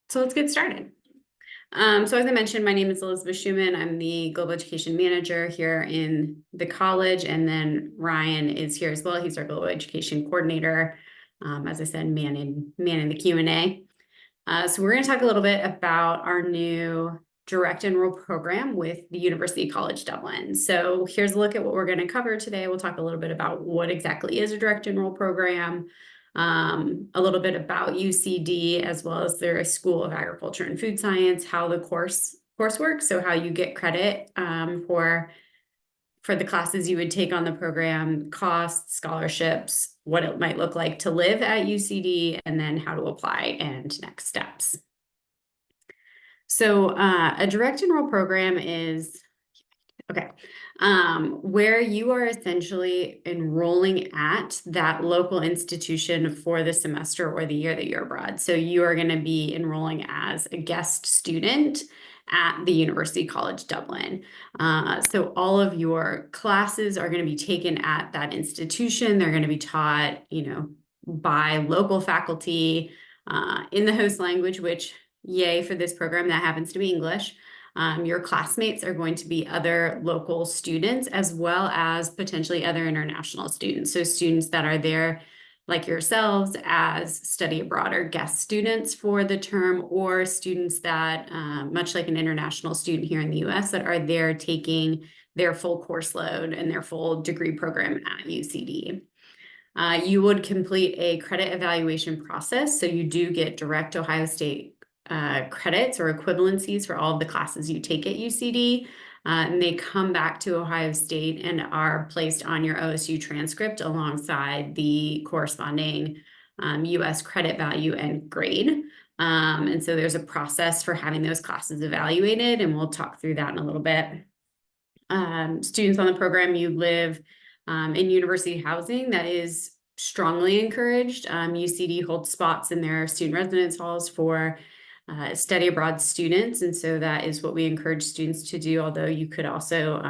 So let's get started. So as I mentioned, my name is Elizabeth Schuman. I'm the Global Education Manager here in the college, and then Ryan is here as well. He's our Global Education Coordinator. As I said, manning the Q&A. So we're going to talk a little bit about our new direct enroll program with the University College Dublin. So here's a look at what we're going to cover today. We'll talk a little bit about what exactly is a direct enroll program, a little bit about UCD, as well as their School of Agriculture and Food Science, how the course works, so how you get credit for the classes you would take on the program, costs, scholarships, what it might look like to live at UCD, and then how to apply and next steps. So a direct enroll program is where you are essentially enrolling at that local institution for the semester or the year that you're abroad. So you are going to be enrolling as a guest student at the University College Dublin. So all of your classes are going to be taken at that institution. They're going to be taught, by local faculty in the host language, which yay for this program, that happens to be English. Your classmates are going to be other local students as well as potentially other international students. So students that are there like yourselves as study abroad or guest students for the term, or students that, much like an international student here in the US, that are there taking their full course load and their full degree program at UCD. You would complete a credit evaluation process. So you do get direct Ohio State credits or equivalencies for all of the classes you take at UCD. And they come back to Ohio State and are placed on your OSU transcript alongside the corresponding US credit value and grade. And so there's a process for having those classes evaluated, and we'll talk through that in a little bit. Students on the program, you live in university housing. That is strongly encouraged. UCD holds spots in their student residence halls for study abroad students. And so that is what we encourage students to do, although you could also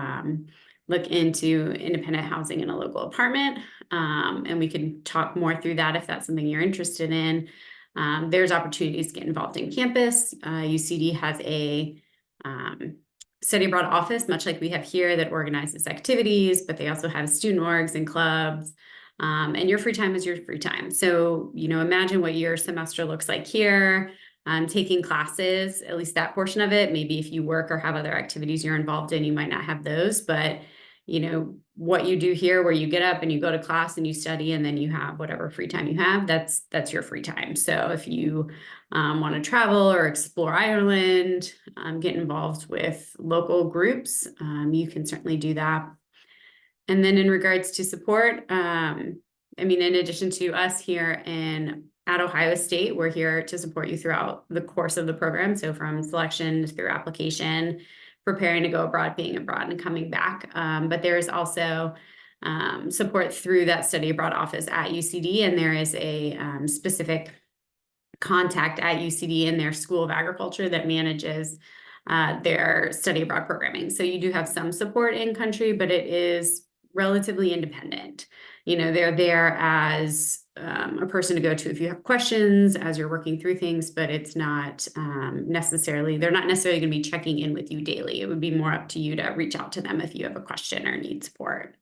look into independent housing in a local apartment. And we can talk more through that if that's something you're interested in. There's opportunities to get involved in campus. UCD has a study abroad office, much like we have here, that organizes activities, but they also have student orgs and clubs. And your free time is your free time. So, imagine what your semester looks like here. Taking classes, at least that portion of it. Maybe if you work or have other activities you're involved in, you might not have those, but what you do here, where you get up and you go to class and you study, and then you have whatever free time you have, that's your free time. So if you want to travel or explore Ireland, get involved with local groups, you can certainly do that. And then in regards to support, in addition to us here at Ohio State, we're here to support you throughout the course of the program. So from selection through application, preparing to go abroad, being abroad, and coming back. But there is also support through that study abroad office at UCD, and there is a specific contact at UCD in their School of Agriculture that manages their study abroad programming. So you do have some support in country, but it is relatively independent. They're there as a person to go to if you have questions as you're working through things, but it's not necessarily, they're not necessarily going to be checking in with you daily. It would be more up to you to reach out to them if you have a question or need support.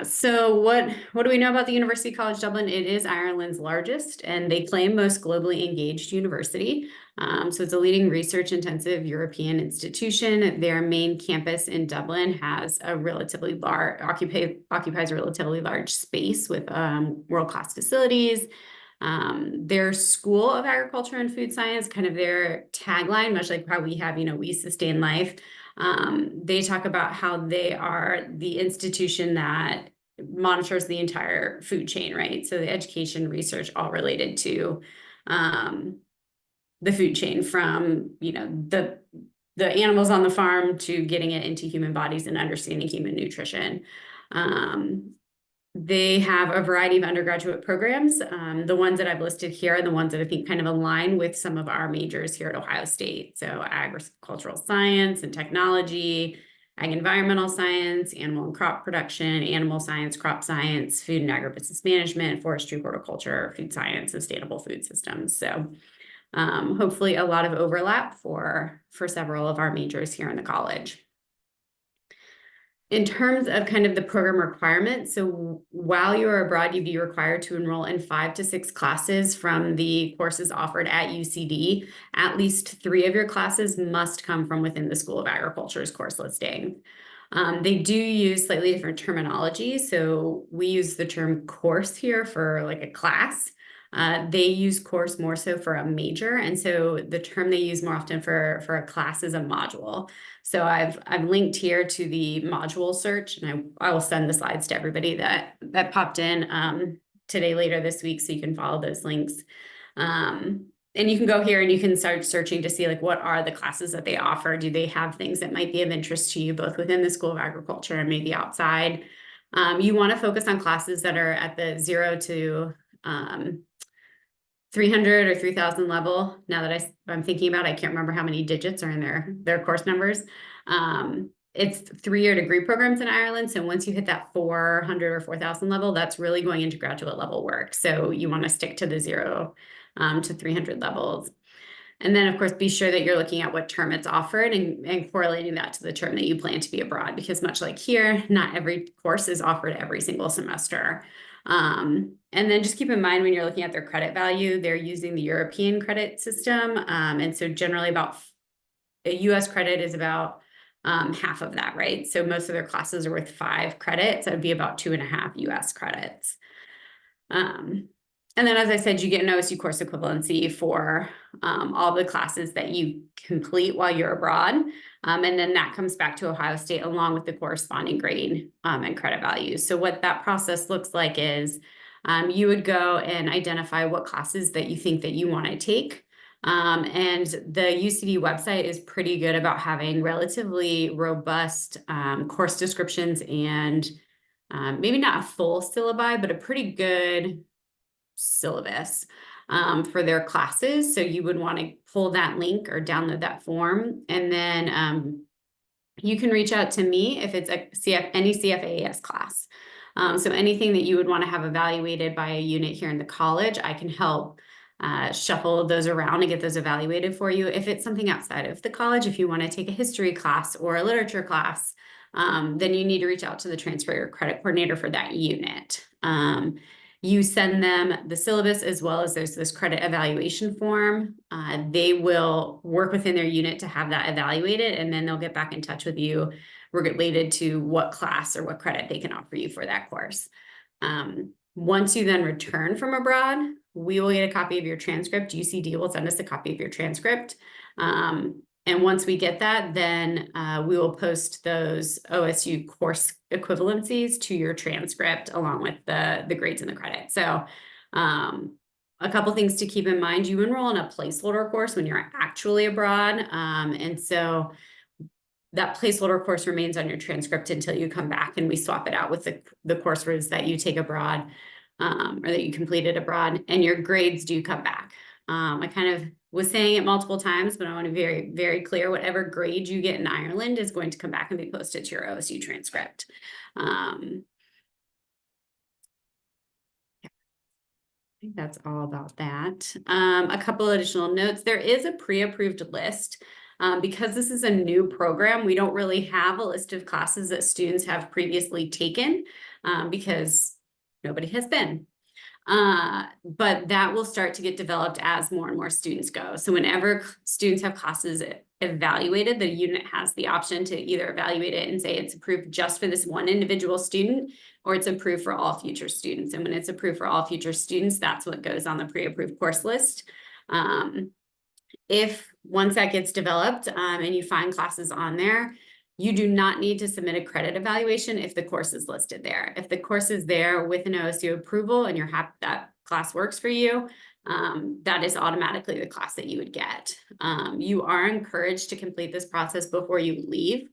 So what do we know about the University College Dublin? It is Ireland's largest, and they claim most globally engaged university. So it's a leading research-intensive European institution. Their main campus in Dublin has a relatively large, occupies a relatively large space with world-class facilities. Their School of Agriculture and Food Science, kind of their tagline, much like how we have, we sustain life. They talk about how they are the institution that monitors the entire food chain, right? So the education, research, all related to the food chain, from the animals on the farm to getting it into human bodies and understanding human nutrition. They have a variety of undergraduate programs. The ones that I've listed here are the ones that I think kind of align with some of our majors here at Ohio State. So agricultural science and technology, ag environmental science, animal and crop production, animal science, crop science, food and agribusiness management, forestry, horticulture, food science, sustainable food systems. So hopefully a lot of overlap for several of our majors here in the college. In terms of kind of the program requirements, so while you're abroad, you'd be required to enroll in 5 to 6 classes from the courses offered at UCD. At least 3 of your classes must come from within the School of Agriculture's course listing. They do use slightly different terminology. So we use the term course here for like a class. They use course more so for a major. And so the term they use more often for a class is a module. So I've linked here to the module search, and I will send the slides to everybody that popped in today, later this week, so you can follow those links. And you can go here and you can start searching to see like what are the classes that they offer. Do they have things that might be of interest to you, both within the School of Agriculture and maybe outside? You want to focus on classes that are at the 0 to 300 or 3000 level. Now that I'm thinking about it, I can't remember how many digits are in their course numbers. It's 3-year degree programs in Ireland. So once you hit that 400 or 4000 level, that's really going into graduate level work. So you want to stick to the 0 to 300 levels. And then, of course, be sure that you're looking at what term it's offered and correlating that to the term that you plan to be abroad, because much like here, not every course is offered every single semester. And then just keep in mind when you're looking at their credit value, they're using the European credit system. And so generally about a US credit is about half of that, right? So most of their classes are worth 5 credits. That would be about 2.5 US credits. And then, as I said, you get an OSU course equivalency for all the classes that you complete while you're abroad. And then that comes back to Ohio State along with the corresponding grade and credit values. So what that process looks like is you would go and identify what classes that you think that you want to take. And the UCD website is pretty good about having relatively robust course descriptions and maybe not a full syllabi, but a pretty good syllabus for their classes. So you would want to pull that link or download that form. And then you can reach out to me if it's any CFAES class. So anything that you would want to have evaluated by a unit here in the college, I can help shuffle those around and get those evaluated for you. If it's something outside of the college, if you want to take a history class or a literature class, then you need to reach out to the transfer or credit coordinator for that unit. You send them the syllabus as well as there's this credit evaluation form. They will work within their unit to have that evaluated, and then they'll get back in touch with you related to what class or what credit they can offer you for that course. Once you then return from abroad, we will get a copy of your transcript. UCD will send us a copy of your transcript. And once we get that, then we will post those OSU course equivalencies to your transcript along with the grades and the credit. So a couple things to keep in mind: you enroll in a placeholder course when you're actually abroad. And so that placeholder course remains on your transcript until you come back and we swap it out with the courses that you take abroad or that you completed abroad, and your grades do come back. I kind of was saying it multiple times, but I want to be very, very clear. Whatever grade you get in Ireland is going to come back and be posted to your OSU transcript. I think that's all about that. A couple additional notes. There is a pre-approved list. Because this is a new program, we don't really have a list of classes that students have previously taken because nobody has been. But that will start to get developed as more and more students go. So whenever students have classes evaluated, the unit has the option to either evaluate it and say it's approved just for this one individual student, or it's approved for all future students. And when it's approved for all future students, that's what goes on the pre-approved course list. If once that gets developed and you find classes on there, you do not need to submit a credit evaluation if the course is listed there. If the course is there with an OSU approval and you're happy that class works for you, that is automatically the class that you would get. You are encouraged to complete this process before you leave.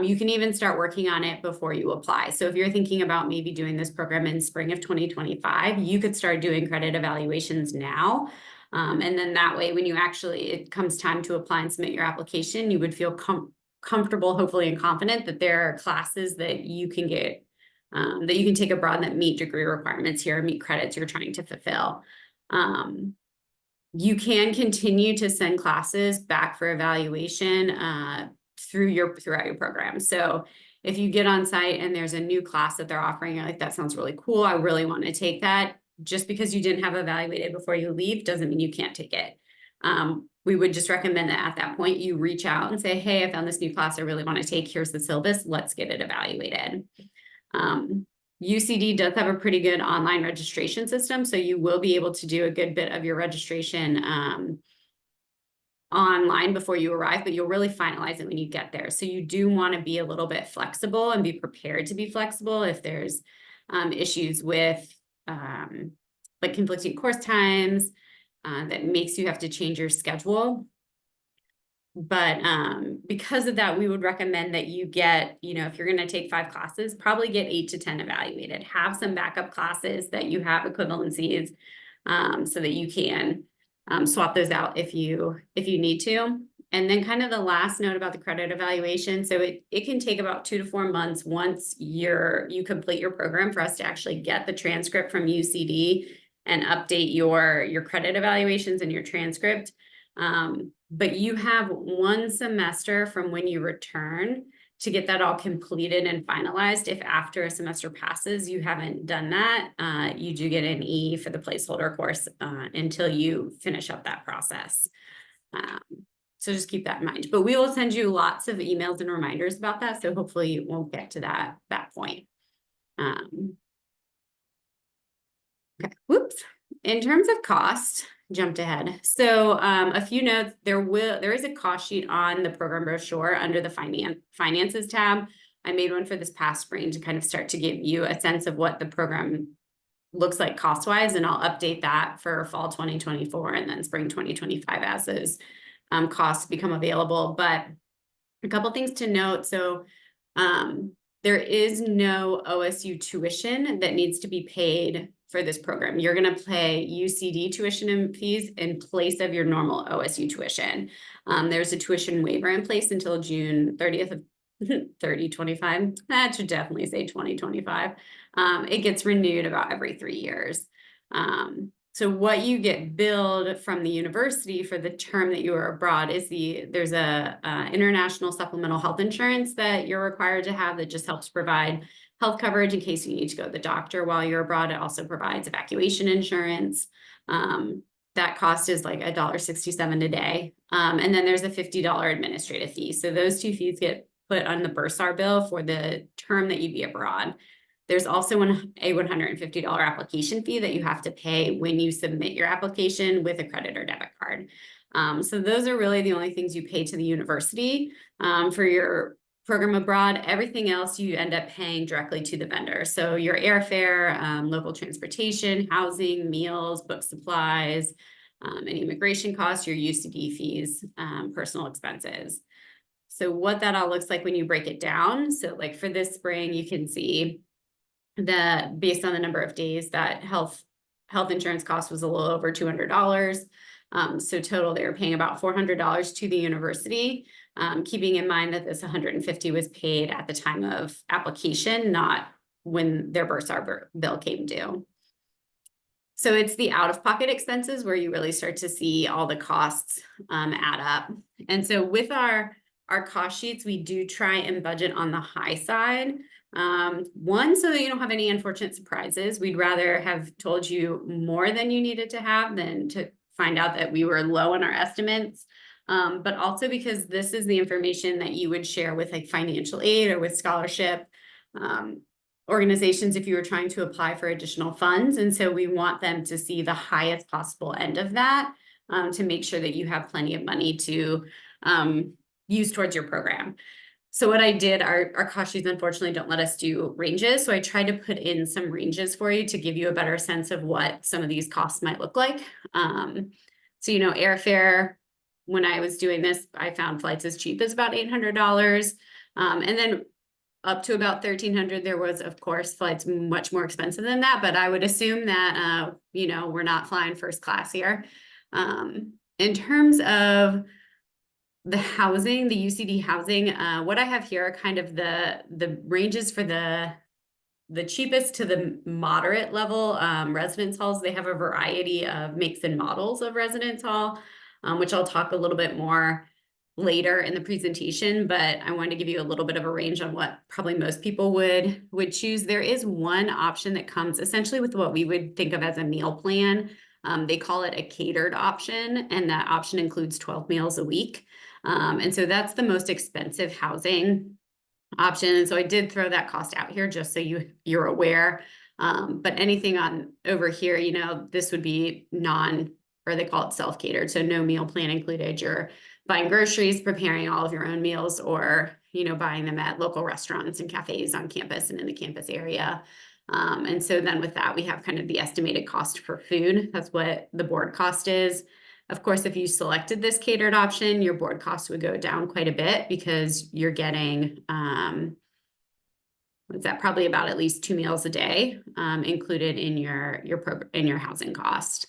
You can even start working on it before you apply. So if you're thinking about maybe doing this program in spring of 2025, you could start doing credit evaluations now. And then that way, when it comes time to apply and submit your application, you would feel comfortable, hopefully, and confident that there are classes that you can get, that you can take abroad that meet degree requirements here, meet credits you're trying to fulfill. You can continue to send classes back for evaluation throughout your program. So if you get on site and there's a new class that they're offering, you're like, that sounds really cool, I really want to take that. Just because you didn't have evaluated before you leave doesn't mean you can't take it. We would just recommend that at that point you reach out and say, hey, I found this new class I really want to take. Here's the syllabus. Let's get it evaluated. UCD does have a pretty good online registration system, so you will be able to do a good bit of your registration online before you arrive, but you'll really finalize it when you get there. So you do want to be a little bit flexible and be prepared to be flexible if there's issues with like conflicting course times that makes you have to change your schedule. But because of that, we would recommend that you get, if you're going to take 5 classes, probably get 8 to 10 evaluated. Have some backup classes that you have equivalencies so that you can swap those out if you need to. And then kind of the last note about the credit evaluation. So it can take about 2 to 4 months once you complete your program for us to actually get the transcript from UCD and update your credit evaluations and your transcript. But you have 1 semester from when you return to get that all completed and finalized. If after a semester passes, you haven't done that, you do get an E for the placeholder course until you finish up that process. So just keep that in mind. But we will send you lots of emails and reminders about that. So hopefully you won't get to that point. Okay, whoops. In terms of cost, jumped ahead. So a few notes, there is a cost sheet on the program brochure under the finances tab. I made one for this past spring to kind of start to give you a sense of what the program looks like cost-wise, and I'll update that for fall 2024 and then spring 2025 as those costs become available. But a couple things to note. So there is no OSU tuition that needs to be paid for this program. You're going to pay UCD tuition and fees in place of your normal OSU tuition. There's a tuition waiver in place until June 30th of 3025. That should definitely say 2025. It gets renewed about every 3 years. So what you get billed from the university for the term that you are abroad is there's a international supplemental health insurance that you're required to have that just helps provide health coverage in case you need to go to the doctor while you're abroad. It also provides evacuation insurance. That cost is like $1.67 a day. And then there's a $50 administrative fee. So those 2 fees get put on the bursar bill for the term that you'd be abroad. There's also a $150 application fee that you have to pay when you submit your application with a credit or debit card. So those are really the only things you pay to the university for your program abroad. Everything else you end up paying directly to the vendor. So your airfare, local transportation, housing, meals, book supplies, any immigration costs, your UCD fees, personal expenses. So what that all looks like when you break it down. So like for this spring, you can see that based on the number of days that health insurance cost was a little over $200. So total, they were paying about $400 to the university, keeping in mind that this $150 was paid at the time of application, not when their bursar bill came due. So it's the out-of-pocket expenses where you really start to see all the costs add up. And so with our cost sheets, we do try and budget on the high side. One, so that you don't have any unfortunate surprises. We'd rather have told you more than you needed to have than to find out that we were low on our estimates. But also because this is the information that you would share with like financial aid or with scholarship organizations if you were trying to apply for additional funds. And so we want them to see the highest possible end of that to make sure that you have plenty of money to use towards your program. So what I did, our cost sheets unfortunately don't let us do ranges. So I tried to put in some ranges for you to give you a better sense of what some of these costs might look like. So, airfare, when I was doing this, I found flights as cheap as about $800. And then up to about $1,300, there was, of course, flights much more expensive than that. But I would assume that, we're not flying first class here. In terms of the housing, the UCD housing, what I have here are kind of the ranges for the cheapest to the moderate level residence halls. They have a variety of makes and models of residence hall, which I'll talk a little bit more later in the presentation, but I wanted to give you a little bit of a range on what probably most people would choose. There is one option that comes essentially with what we would think of as a meal plan. They call it a catered option, and that option includes 12 meals a week. And so that's the most expensive housing option. And so I did throw that cost out here just so you're aware. But anything on over here, you know, this would be or they call it self-catered. So no meal plan included. You're buying groceries, preparing all of your own meals, or, you know, buying them at local restaurants and cafes on campus and in the campus area. And so then with that, we have kind of the estimated cost for food. That's what the board cost is. Of course, if you selected this catered option, your board cost would go down quite a bit because you're getting, what's that, probably about at least 2 meals a day included in your housing cost.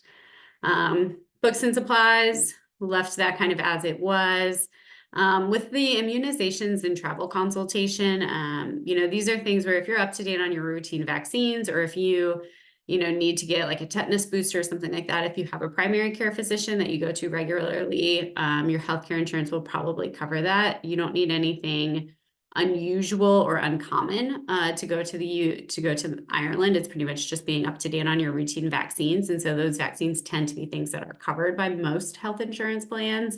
Books and supplies, left that kind of as it was. With the immunizations and travel consultation, you know, these are things where if you're up to date on your routine vaccines, or if you need to get like a tetanus booster or something like that, if you have a primary care physician that you go to regularly, your healthcare insurance will probably cover that. You don't need anything unusual or uncommon to go to Ireland. It's pretty much just being up to date on your routine vaccines. And so those vaccines tend to be things that are covered by most health insurance plans.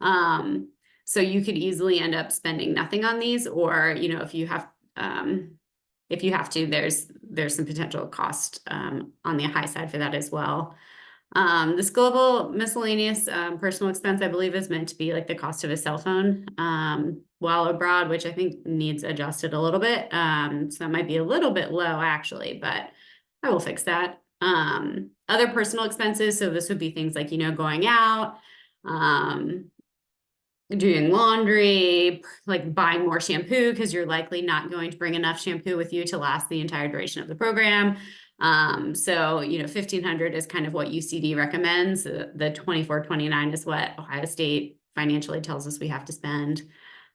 So you could easily end up spending nothing on these, or, you know, if you have to, there's some potential cost on the high side for that as well. This global miscellaneous personal expense, I believe, is meant to be like the cost of a cell phone while abroad, which I think needs adjusted a little bit. So that might be a little bit low actually, but I will fix that. Other personal expenses, so this would be things like, you know, going out, doing laundry, like buying more shampoo because you're likely not going to bring enough shampoo with you to last the entire duration of the program. So, you know, 1,500 is kind of what UCD recommends. The 2,429 is what Ohio State financially tells us we have to spend.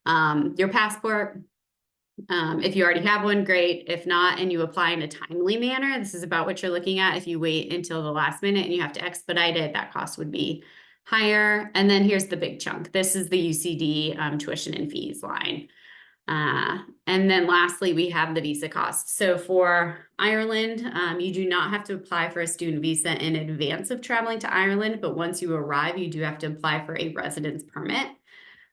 Your passport, if you already have one, great. If not, and you apply in a timely manner, this is about what you're looking at. If you wait until the last minute and you have to expedite it, that cost would be higher. And then here's the big chunk. This is the UCD tuition and fees line. And then lastly, we have the visa costs. So for Ireland, you do not have to apply for a student visa in advance of traveling to Ireland, but once you arrive, you do have to apply for a residence permit.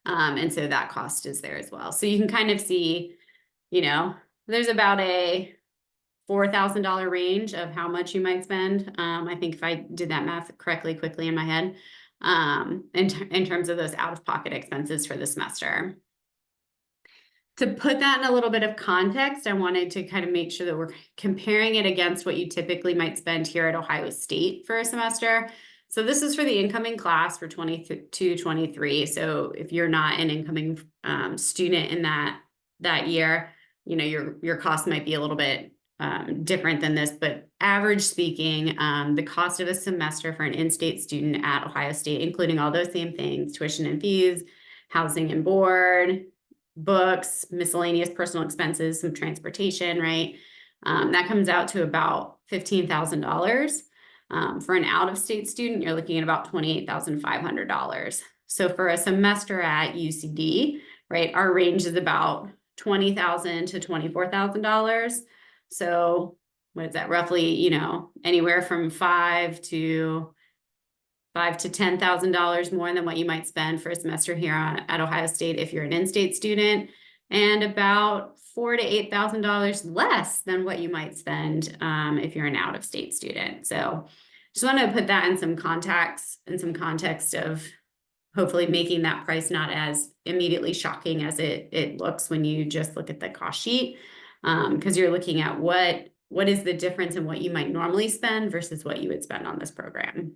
And so that cost is there as well. So you can kind of see, you know, there's about a $4,000 range of how much you might spend. I think if I did that math correctly, quickly in my head, in terms of those out-of-pocket expenses for the semester. To put that in a little bit of context, I wanted to kind of make sure that we're comparing it against what you typically might spend here at Ohio State for a semester. So this is for the incoming class for 22-23. So if you're not an incoming student in that year, you know, your cost might be a little bit different than this, but average speaking, the cost of a semester for an in-state student at Ohio State, including all those same things, tuition and fees, housing and board, books, miscellaneous personal expenses, some transportation, right? That comes out to about $15,000. For an out-of-state student, you're looking at about $28,500. So for a semester at UCD, right, our range is about $20,000 to $24,000. So what is that? Roughly, you know, anywhere from $5,000 to $10,000 more than what you might spend for a semester here at Ohio State if you're an in-state student, and about $4,000 to $8,000 less than what you might spend if you're an out-of-state student. So just want to put that in some context of hopefully making that price not as immediately shocking as it looks when you just look at the cost sheet, because you're looking at what is the difference in what you might normally spend versus what you would spend on this program.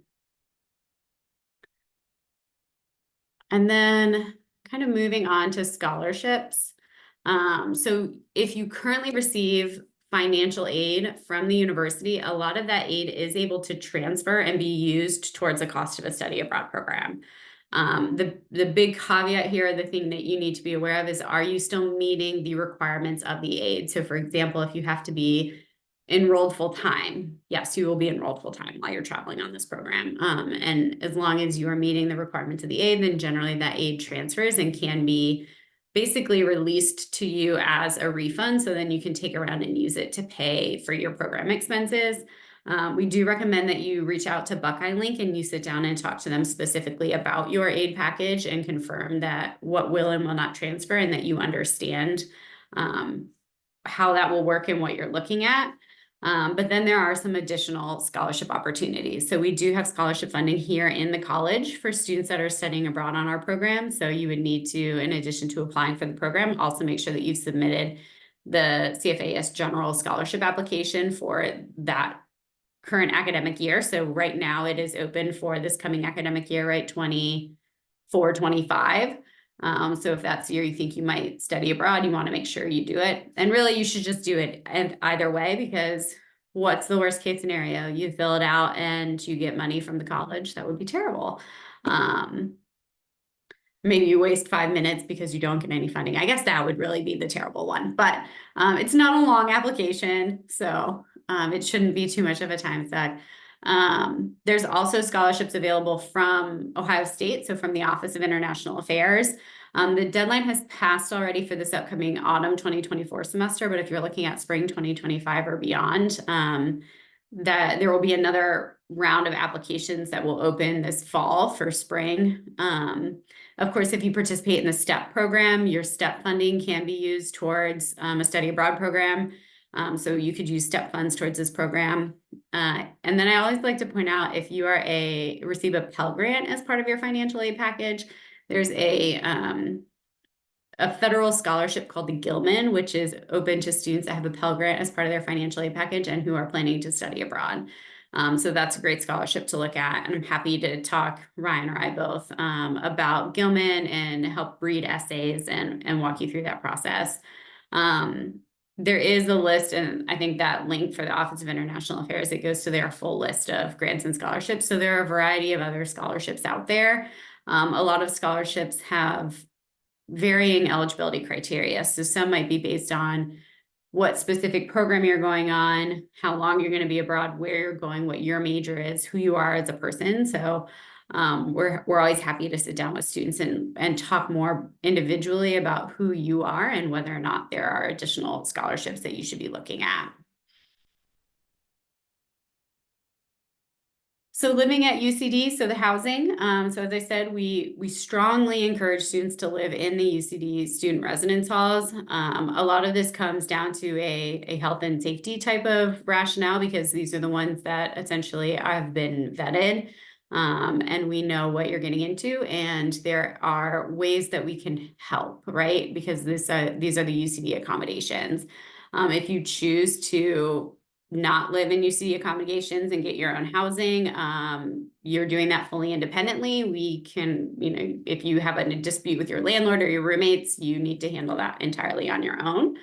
And then kind of moving on to scholarships. So if you currently receive financial aid from the university, a lot of that aid is able to transfer and be used towards the cost of a study abroad program. The big caveat here, the thing that you need to be aware of is, are you still meeting the requirements of the aid? So for example, if you have to be enrolled full time, yes, you will be enrolled full time while you're traveling on this program. And as long as you are meeting the requirements of the aid, then generally that aid transfers and can be basically released to you as a refund. So then you can take around and use it to pay for your program expenses. We do recommend that you reach out to Buckeye Link and you sit down and talk to them specifically about your aid package and confirm that what will and will not transfer, and that you understand how that will work and what you're looking at. But then there are some additional scholarship opportunities. So we do have scholarship funding here in the college for students that are studying abroad on our program. So you would need to, in addition to applying for the program, also make sure that you've submitted the CFAS general scholarship application for that current academic year. So right now it is open for this coming academic year, right? 24, 25. So if that's the year you think you might study abroad, you want to make sure you do it. And really you should just do it and either way, because what's the worst case scenario? You fill it out and you get money from the college. That would be terrible. Maybe you waste 5 minutes because you don't get any funding. I guess that would really be the terrible one, but it's not a long application, so it shouldn't be too much of a time suck. There's also scholarships available from Ohio State, so from the Office of International Affairs. The deadline has passed already for this upcoming autumn 2024 semester, but if you're looking at spring 2025 or beyond, that there will be another round of applications that will open this fall for spring. Of course, if you participate in the STEP program, your STEP funding can be used towards a study abroad program. So you could use STEP funds towards this program. And then I always like to point out, if you are receive a Pell Grant as part of your financial aid package, there's a federal scholarship called the Gilman, which is open to students that have a Pell Grant as part of their financial aid package and who are planning to study abroad. So that's a great scholarship to look at. And I'm happy to talk, Ryan or I both, about Gilman and help read essays and walk you through that process. There is a list, and I think that link for the Office of International Affairs, it goes to their full list of grants and scholarships. So there are a variety of other scholarships out there. A lot of scholarships have varying eligibility criteria. So some might be based on what specific program you're going on, how long you're going to be abroad, where you're going, what your major is, who you are as a person. So we're always happy to sit down with students and talk more individually about who you are and whether or not there are additional scholarships that you should be looking at. So living at UCD, so the housing, so as I said, we strongly encourage students to live in the UCD student residence halls. A lot of this comes down to a health and safety type of rationale, because these are the ones that essentially have been vetted, and we know what you're getting into, and there are ways that we can help, right? Because these are the UCD accommodations. If you choose to not live in UCD accommodations and get your own housing, you're doing that fully independently. We can, if you have a dispute with your landlord or your roommates, you need to handle that entirely on your own.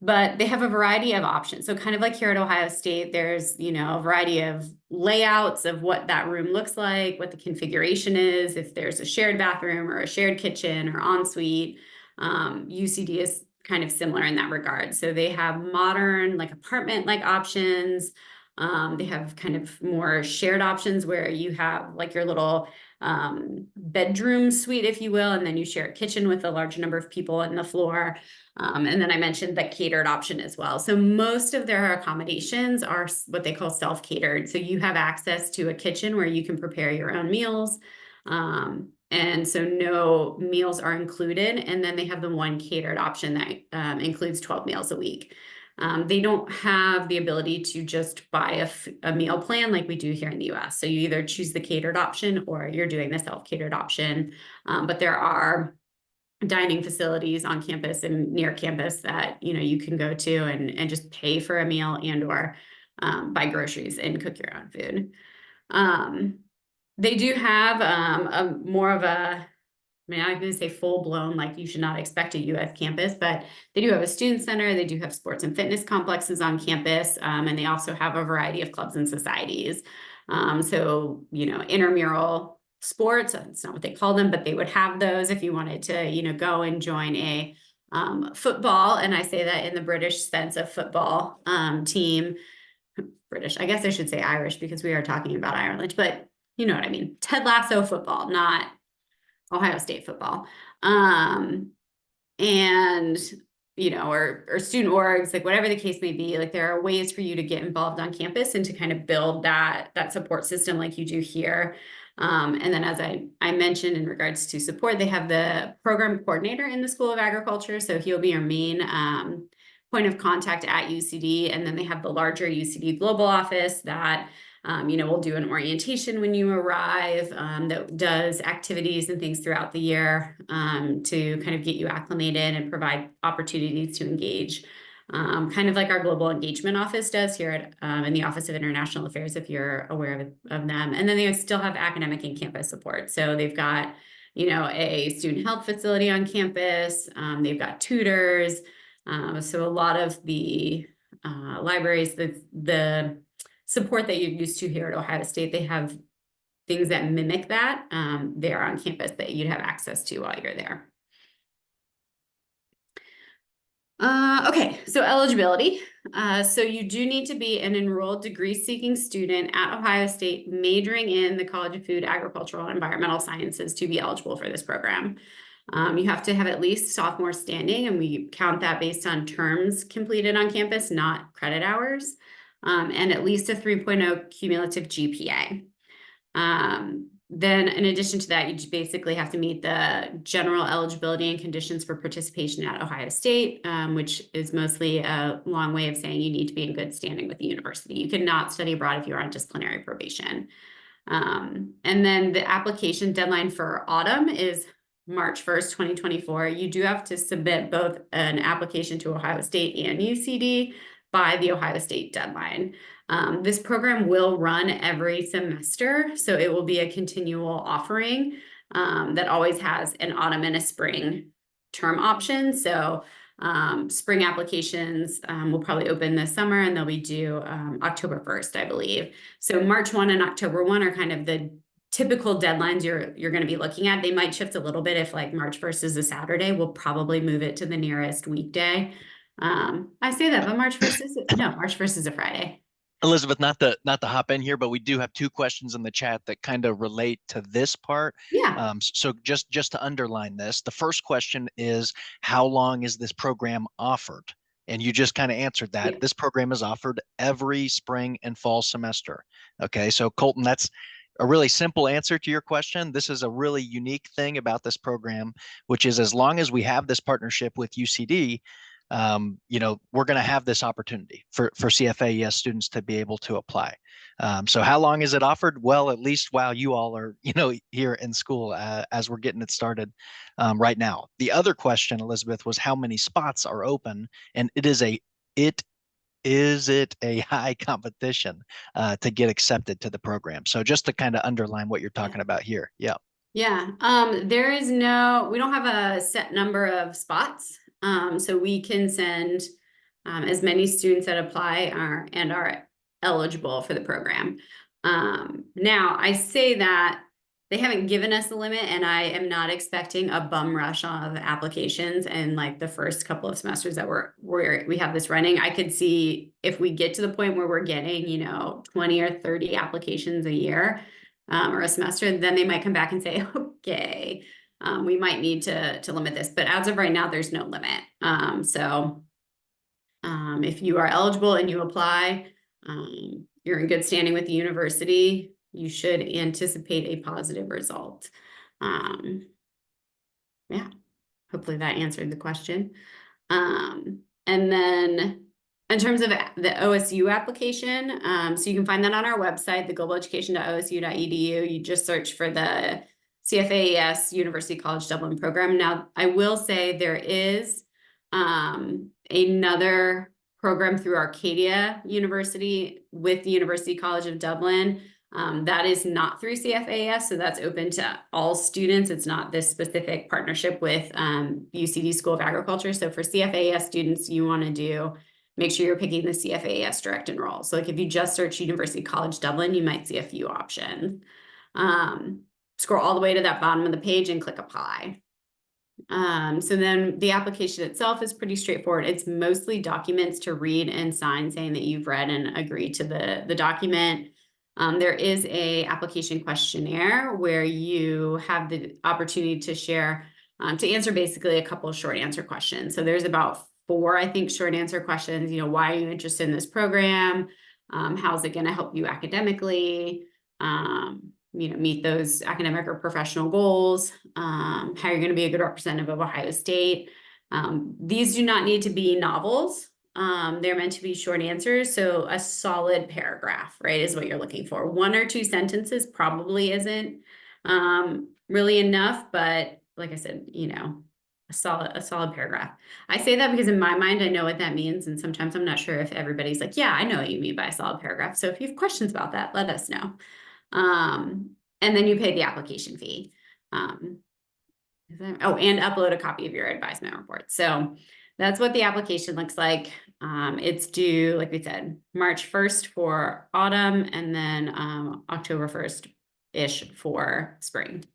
But they have a variety of options. So kind of like here at Ohio State, there's, a variety of layouts of what that room looks like, what the configuration is, if there's a shared bathroom or a shared kitchen or ensuite. UCD is kind of similar in that regard. So they have modern, like apartment-like options. They have kind of more shared options where you have like your little bedroom suite, if you will, and then you share a kitchen with a large number of people in the floor. And then I mentioned the catered option as well. So most of their accommodations are what they call self-catered. So you have access to a kitchen where you can prepare your own meals. And so no meals are included. And then they have the one catered option that includes 12 meals a week. They don't have the ability to just buy a meal plan like we do here in the US. So you either choose the catered option or you're doing the self-catered option. But there are dining facilities on campus and near campus that you can go to and just pay for a meal and or buy groceries and cook your own food. They do have a more of a, I'm not going to say full blown, like you should not expect a UF campus, but they do have a student center. They do have sports and fitness complexes on campus. And they also have a variety of clubs and societies. So, intramural sports. That's not what they call them, but they would have those if you wanted to, you know, go and join a football. And I say that in the British sense of football team. British, I guess I should say Irish because we are talking about Ireland, but you know what I mean. Ted Lasso football, not Ohio State football. And you know, or student orgs, like whatever the case may be, like there are ways for you to get involved on campus and to kind of build that support system like you do here. And then as I mentioned in regards to support, they have the program coordinator in the School of Agriculture. So he'll be your main point of contact at UCD. And then they have the larger UCD global office that you know, we'll do an orientation when you arrive that does activities and things throughout the year to kind of get you acclimated and provide opportunities to engage. Kind of like our global engagement office does here at in the Office of International Affairs, if you're aware of them. And then they still have academic and campus support. So they've got, you know, a student health facility on campus. They've got tutors. So a lot of the libraries, the support that you're used to here at Ohio State, they have things that mimic that there on campus that you'd have access to while you're there. Okay, so eligibility. So you do need to be an enrolled degree-seeking student at Ohio State majoring in the College of Food, Agricultural, and Environmental Sciences to be eligible for this program. You have to have at least sophomore standing, and we count that based on terms completed on campus, not credit hours, and at least a 3.0 cumulative GPA. Then in addition to that, you basically have to meet the general eligibility and conditions for participation at Ohio State, which is mostly a long way of saying you need to be in good standing with the university. You cannot study abroad if you're on disciplinary probation. And then the application deadline for autumn is March 1st, 2024. You do have to submit both an application to Ohio State and UCD by the Ohio State deadline. This program will run every semester, so it will be a continual offering that always has an autumn and a spring term option. So spring applications will probably open this summer, and they'll be due October 1st, I believe. So March 1 and October 1 are kind of the typical deadlines you're going to be looking at. They might shift a little bit. If like March 1st is a Saturday, we'll probably move it to the nearest weekday. I say that, but March 1st is a Friday. Elizabeth, not to hop in here, but we do have two questions in the chat that kind of relate to this part. Yeah. So just to underline this, the first question is, how long is this program offered? And you just kind of answered that. Yeah. This program is offered every spring and fall semester. Okay, so Colton, that's a really simple answer to your question. This is a really unique thing about this program, which is as long as we have this partnership with UCD, you know, we're going to have this opportunity for CFAES students to be able to apply. So how long is it offered? Well, at least while you all are, you know, here in school as we're getting it started right now. The other question, Elizabeth, was how many spots are open, and is it a high competition to get accepted to the program? So just to kind of underline what you're talking about here. Yeah. Yeah. We don't have a set number of spots. So we can send as many students that apply and are eligible for the program. Now I say that they haven't given us a limit, and I am not expecting a bum rush of applications in like the first couple of semesters that we have this running. I could see if we get to the point where we're getting, you know, 20 or 30 applications a year or a semester, then they might come back and say, okay, we might need to limit this. But as of right now, there's no limit. So if you are eligible and you apply, you're in good standing with the university, you should anticipate a positive result. Yeah, hopefully that answered the question. And then in terms of the OSU application, so you can find that on our website, theglobalEducation.osu.edu. You just search for the CFAES University College Dublin program. Now, I will say there is another program through Arcadia University with the University College of Dublin. That is not through CFAES, so that's open to all students. It's not this specific partnership with UCD School of Agriculture. So for CFAES students, you want to make sure you're picking the CFAES direct enroll. So like if you just search University College Dublin, you might see a few options. scroll all the way to that bottom of the page and click apply. So then the application itself is pretty straightforward. It's mostly documents to read and sign saying that you've read and agreed to the document. There is a application questionnaire where you have the opportunity to share, to answer basically a couple of short answer questions. So there's about 4, I think, short answer questions. You know, why are you interested in this program? How's it going to help you academically? You know, meet those academic or professional goals, how you're going to be a good representative of Ohio State. These do not need to be novels. They're meant to be short answers. So a solid paragraph, right, is what you're looking for. 1 or 2 sentences probably isn't really enough, but like I said, you know, a solid paragraph. I say that because in my mind, I know what that means. And sometimes I'm not sure if everybody's like, yeah, I know what you mean by a solid paragraph. So if you have questions about that, let us know. And then you pay the application fee. And upload a copy of your advisement report. So that's what the application looks like. It's due, like we said, March 1st for autumn, and then October 1st-ish for spring.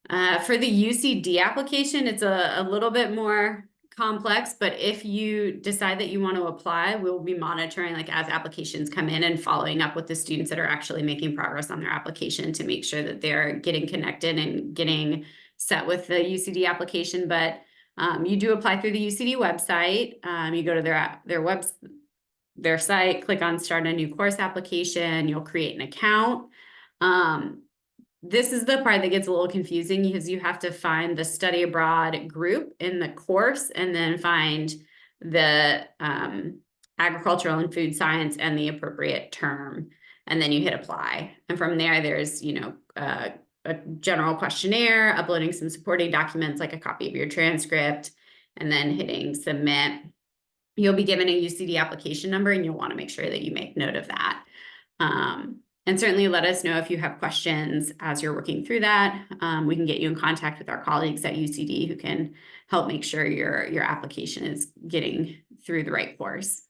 For the UCD application, it's a little bit more complex, but if you decide that you want to apply, we'll be monitoring like as applications come in and following up with the students that are actually making progress on their application to make sure that they're getting connected and getting set with the UCD application. But you do apply through the UCD website. You go to their site, click on start a new course application, you'll create an account. This is the part that gets a little confusing because you have to find the study abroad group in the course and then find the agricultural and food science and the appropriate term. And then you hit apply. And from there, there's, you know, a general questionnaire, uploading some supporting documents like a copy of your transcript, and then hitting submit. You'll be given a UCD application number and you'll want to make sure that you make note of that. And certainly let us know if you have questions as you're working through that. We can get you in contact with our colleagues at UCD who can help make sure your application is getting through the right course.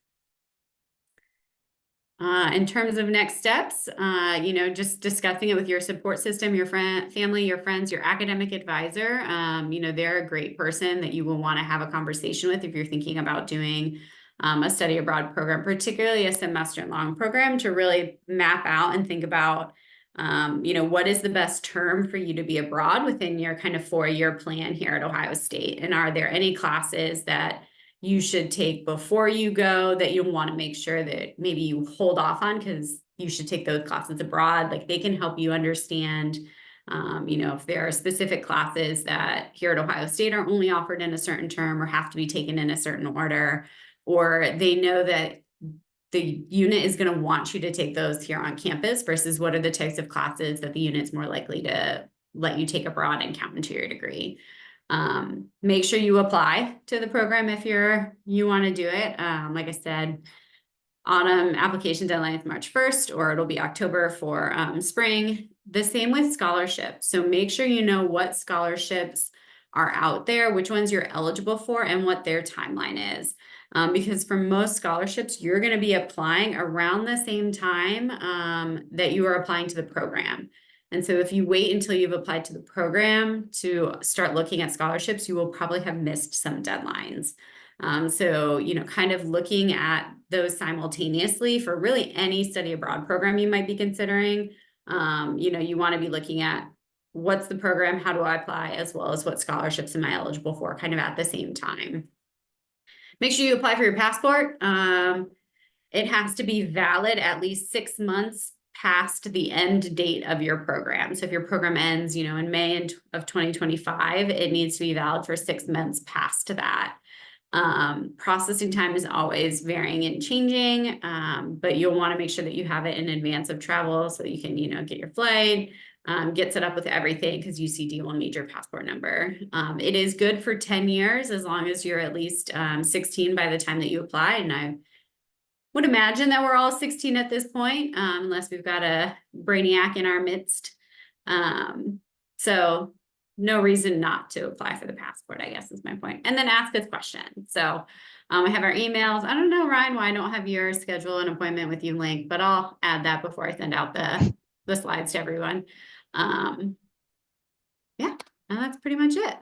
In terms of next steps, you know, just discussing it with your support system, your family, your friends, your academic advisor. You know, they're a great person that you will want to have a conversation with if you're thinking about doing a study abroad program, particularly a semester-long program, to really map out and think about, you know, what is the best term for you to be abroad within your kind of 4-year plan here at Ohio State? And are there any classes that you should take before you go that you'll want to make sure that maybe you hold off on because you should take those classes abroad? Like they can help you understand, you know, if there are specific classes that here at Ohio State are only offered in a certain term or have to be taken in a certain order, or they know that the unit is going to want you to take those here on campus versus what are the types of classes that the unit's more likely to let you take abroad and count into your degree. Make sure you apply to the program if you want to do it. Like I said, autumn application deadline is March 1st, or it'll be October for spring. The same with scholarships. So make sure you know what scholarships are out there, which ones you're eligible for, and what their timeline is. Because for most scholarships, you're going to be applying around the same time that you are applying to the program. And so if you wait until you've applied to the program to start looking at scholarships, you will probably have missed some deadlines. So, you know, kind of looking at those simultaneously for really any study abroad program you might be considering. You know, you want to be looking at what's the program, how do I apply, as well as what scholarships am I eligible for kind of at the same time. Make sure you apply for your passport. It has to be valid at least 6 months past the end date of your program. So if your program ends, you know, in May of 2025, it needs to be valid for 6 months past that. Processing time is always varying and changing, but you'll want to make sure that you have it in advance of travel so that you can, you know, get your flight, get set up with everything because UCD will need your passport number. It is good for 10 years as long as you're at least 16 by the time that you apply. And I would imagine that we're all 16 at this point, unless we've got a brainiac in our midst. So no reason not to apply for the passport, I guess is my point. And then ask us questions. So I have our emails. I don't know, Ryan, why I don't have your schedule an appointment with you link, but I'll add that before I send out the slides to everyone. Yeah, and that's pretty much it.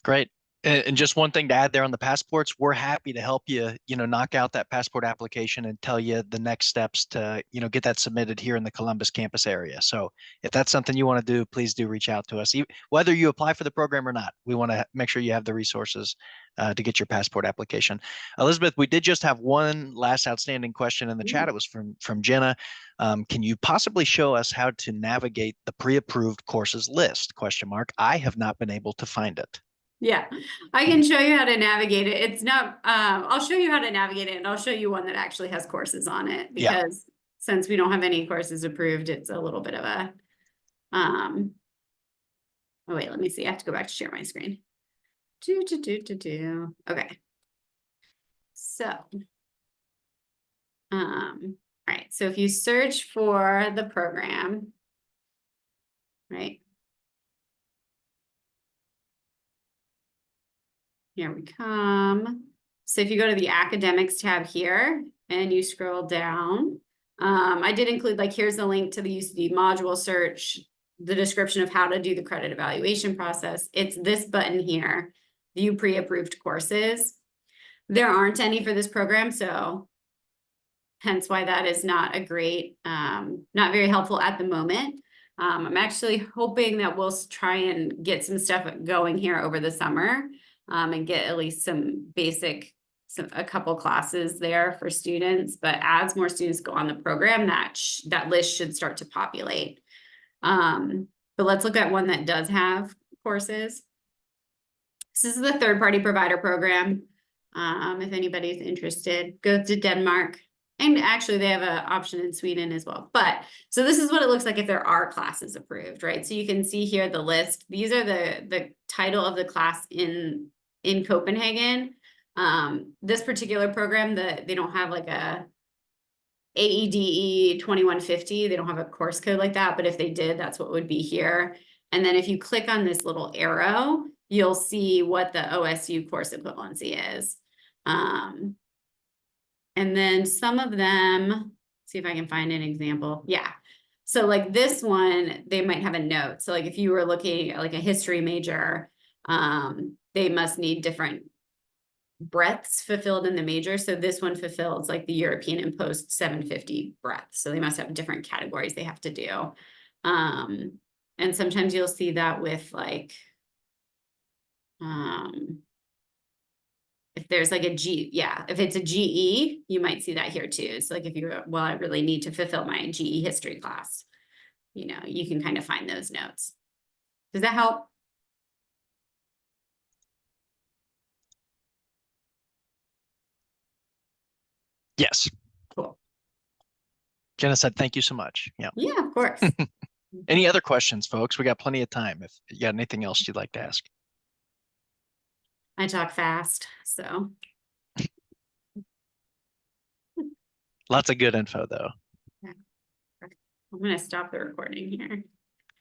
Great. And just one thing to add there on the passports, we're happy to help you, knock out that passport application and tell you the next steps to, get that submitted here in the Columbus campus area. So if that's something you want to do, please do reach out to us. Whether you apply for the program or not, we want to make sure you have the resources to get your passport application. Elizabeth, we did just have one last outstanding question in the chat. It was from Jenna. Can you possibly show us how to navigate the pre-approved courses list? ? I have not been able to find it. Yeah, I can show you how to navigate it. It's not, I'll show you how to navigate it, and I'll show you one that actually has courses on it, Yeah. because since we don't have any courses approved, it's a little bit of a, oh wait, let me see. I have to go back to share my screen. Okay. So, right. So if you search for the program, right? Here we come. So if you go to the academics tab here and you scroll down, I did include, like, here's the link to the UCD module search, the description of how to do the credit evaluation process. It's this button here, view pre-approved courses. There aren't any for this program, so hence why that is not a great, not very helpful at the moment. I'm actually hoping that we'll try and get some stuff going here over the summer, and get at least some basic, a couple classes there for students. But as more students go on the program, that list should start to populate. But let's look at one that does have courses. This is the third-party provider program. If anybody's interested, go to Denmark. And actually, they have an option in Sweden as well. But so this is what it looks like if there are classes approved, right? So you can see here the list. These are the title of the class in Copenhagen. This particular program, they don't have like a AEDE 2150. They don't have a course code like that. But if they did, that's what would be here. And then if you click on this little arrow, you'll see what the OSU course equivalency is. And then some of them, see if I can find an example. Yeah. So like this one, they might have a note. So like if you were looking at like a history major, they must need different breadths fulfilled in the major. So this one fulfills like the European and post 750 breadth. So they must have different categories they have to do. And sometimes you'll see that with like, if there's like a G, yeah, if it's a GE, you might see that here too. It's like if you're, well, I really need to fulfill my GE history class, you can kind of find those notes. Does that help? Yes. Cool. Jenna said, thank you so much. Yeah. Yeah, of course. Any other questions, folks? We got plenty of time if you got anything else you'd like to ask. I talk fast, so. Lots of good info, though. Yeah. I'm going to stop the recording here.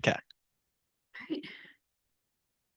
Okay. All right.